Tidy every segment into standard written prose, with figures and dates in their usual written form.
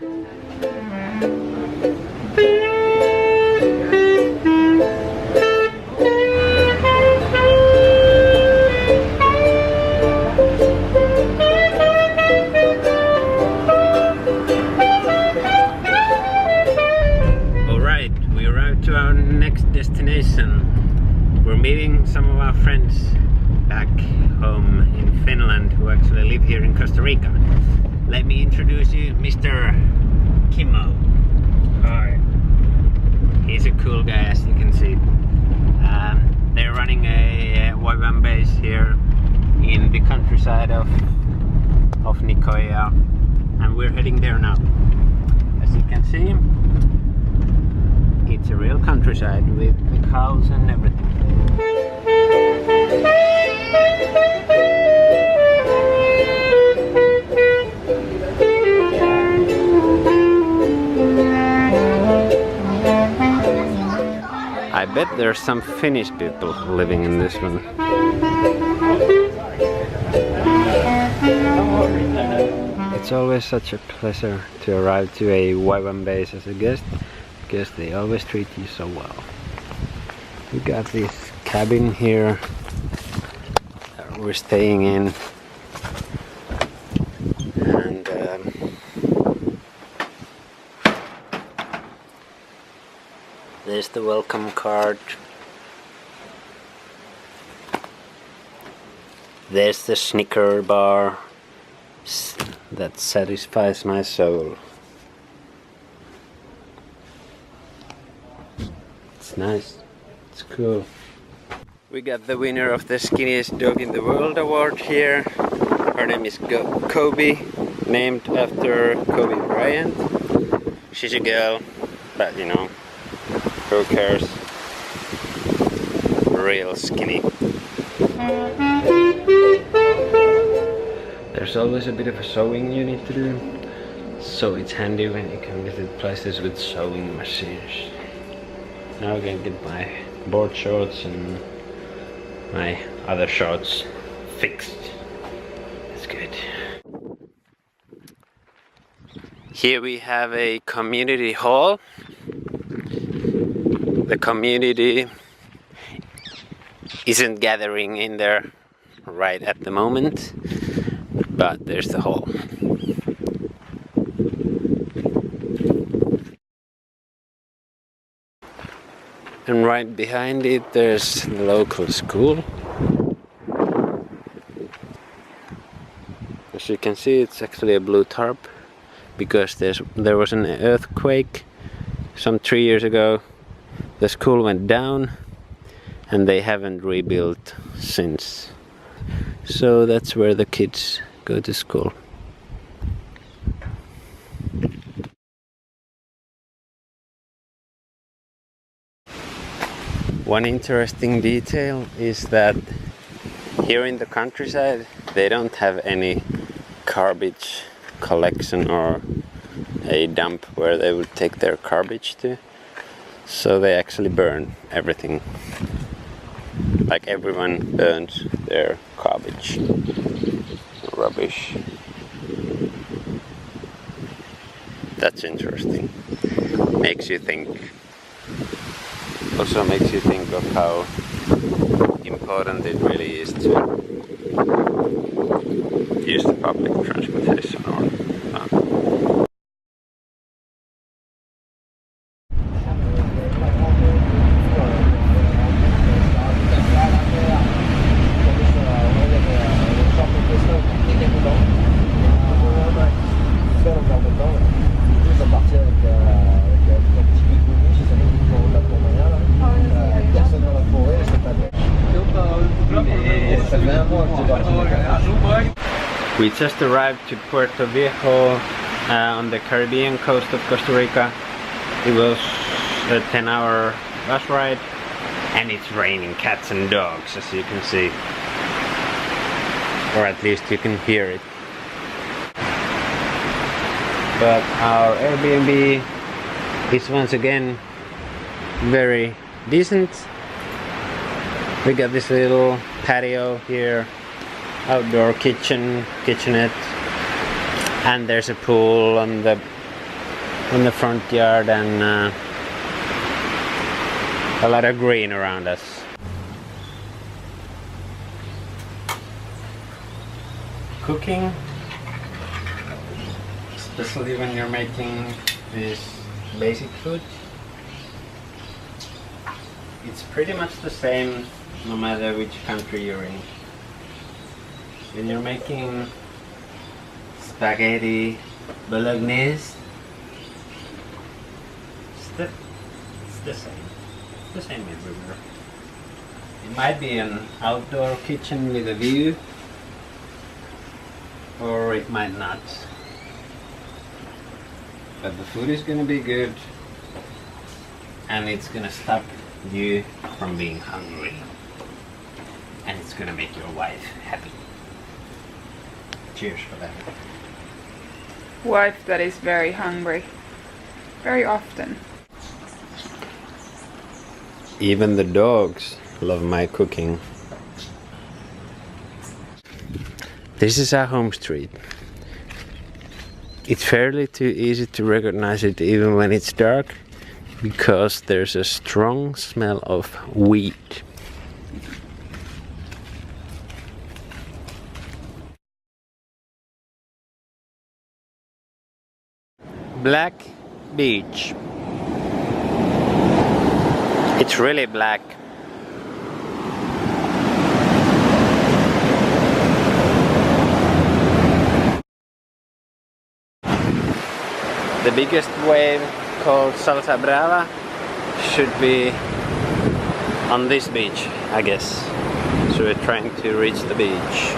Alright, we arrived to our next destination. We're meeting some of our friends back home in Finland who actually live here in Costa Rica. Let me introduce you, Mr. Kimmo. Hi. He's a cool guy, as you can see. They're running a Y1 base here in the countryside of Nicoya, and we're heading there now. As you can see, it's a real countryside with the cows and everything. I bet there's some Finnish people living in this one. It's always such a pleasure to arrive to a Y1 base as a guest, because they always treat you so well. We got this cabin here that we're staying in, and there's the welcome card. There's the Snicker bar that satisfies my soul. It's nice. It's cool. We got the winner of the skinniest dog in the world award here. Her name is Kobe, named after Kobe Bryant. She's a girl, but you know, who cares? Real skinny. There's always a bit of a sewing you need to do, so it's handy when you can visit places with sewing machines. Now I'm gonna get my board shorts and my other shorts fixed. That's good. Here we have a community hall. The community isn't gathering in there right at the moment, but there's the hall. And right behind it there's the local school. As you can see, it's actually a blue tarp because there was an earthquake some 3 years ago. The school went down and they haven't rebuilt since. So that's where the kids go to school. One interesting detail is that here in the countryside they don't have any garbage collection or a dump where they would take their garbage to. So they actually burn everything. Like everyone burns their garbage, rubbish. That's interesting. Makes you think. Also makes you think of how important it really is to use the public transportation or not. We just arrived to Puerto Viejo on the Caribbean coast of Costa Rica. It was a 10-hour bus ride and it's raining cats and dogs, as you can see. Or at least you can hear it. But our Airbnb is once again very decent. We got this little patio here, outdoor kitchenette, and there's a pool on the in the front yard and a lot of green around us. Cooking, especially when you're making this basic food, it's pretty much the same no matter which country you're in. When you're making spaghetti bolognese, it's the same. It's the same everywhere. It might be an outdoor kitchen with a view, or it might not. But the food is gonna be good, and it's gonna stop you from being hungry, and it's gonna make your wife happy. Cheers for that. Wife that is very hungry. Very often. Even the dogs love my cooking. This is our home street. It's fairly too easy to recognize it even when it's dark, because there's a strong smell of wheat. Black beach. It's really black. The biggest wave, called Salsa Brava, should be on this beach, I guess. So we're trying to reach the beach.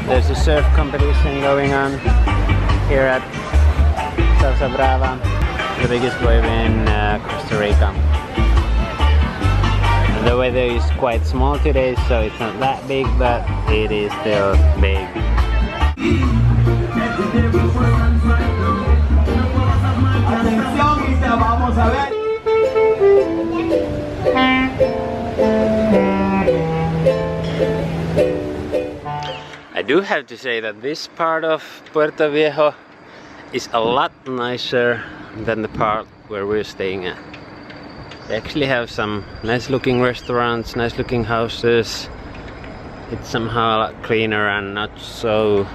There's a surf competition going on here at Salsa Brava, the biggest wave in Costa Rica. The weather is quite small today, so it's not that big, but it is still big. I do have to say that this part of Puerto Viejo is a lot nicer than the part where we're staying at. They actually have some nice looking restaurants, nice looking houses. It's somehow a lot cleaner and not so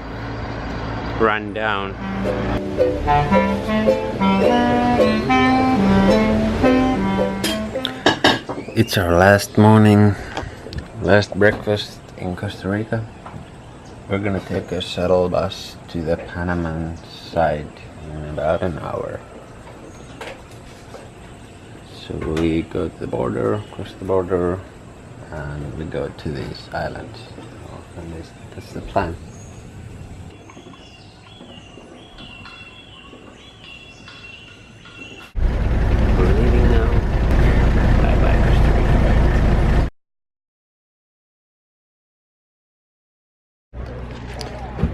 run down. It's our last morning, last breakfast in Costa Rica. We're gonna take a shuttle bus to the Panamanian side in about an hour. So we go to the border, cross the border, and we go to these islands. And that's the plan. We're leaving now. Bye bye, Costa Rica.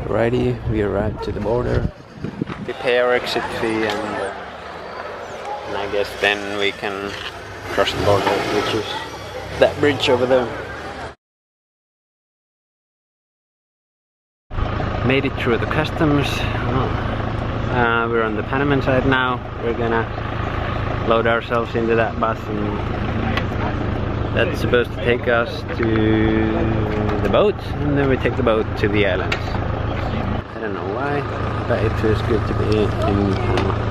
Alrighty, we arrived to the border. We pay our exit fee, and I guess then we can cross the border, which is that bridge over there. Made it through the customs. We're on the Panamanian side now. We're gonna load ourselves into that bus, and that's supposed to take us to the boat, and then we take the boat to the islands. I don't know why, but it feels good to be in Panama.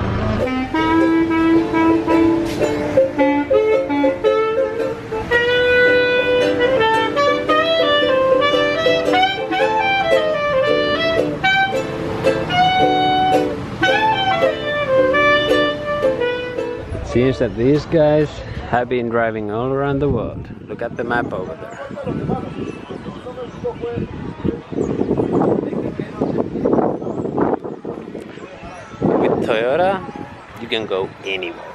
Seems that these guys have been driving all around the world. Look at the map over there. With Toyota, you can go anywhere.